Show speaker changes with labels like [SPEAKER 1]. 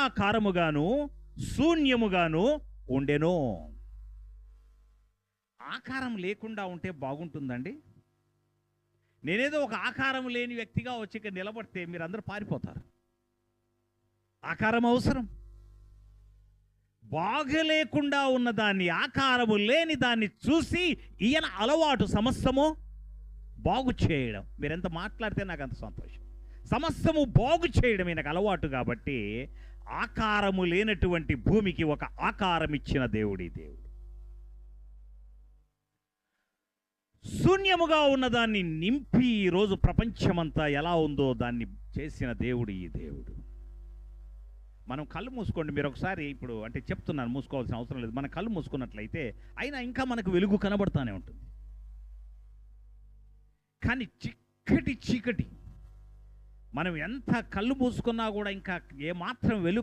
[SPEAKER 1] ఆకారముగాను శూన్యముగాను ఉండెను. ఆకారం లేకుండా ఉంటే బాగుంటుందండి? నేనేదో ఒక ఆకారం లేని వ్యక్తిగా వచ్చి ఇక్కడ నిలబడితే మీరందరూ పారిపోతారు. ఆకారం అవసరం. బాగలేకుండా ఉన్నదాన్ని, ఆకారము లేని దాన్ని చూసి ఈయన అలవాటు సమస్తము బాగు చేయడం. మీరెంత మాట్లాడితే నాకు అంత సంతోషం. సమస్తము బాగు చేయడం ఈయనకు అలవాటు. కాబట్టి ఆకారము లేనటువంటి భూమికి ఒక ఆకారం ఇచ్చిన దేవుడు. శూన్యముగా ఉన్నదాన్ని నింపి ఈరోజు ప్రపంచమంతా ఎలా ఉందో దాన్ని చేసిన దేవుడు ఈ దేవుడు. మనం కళ్ళు మూసుకోండి. మీరు ఒకసారి ఇప్పుడు అంటే చెప్తున్నాను, మూసుకోవాల్సిన అవసరం లేదు. మనం కళ్ళు మూసుకున్నట్లయితే అయినా ఇంకా మనకు వెలుగు కనబడుతూనే ఉంటుంది. కానీ చీకటి మనం ఎంత కళ్ళు మూసుకున్నా కూడా ఇంకా ఏమాత్రం వెలుగు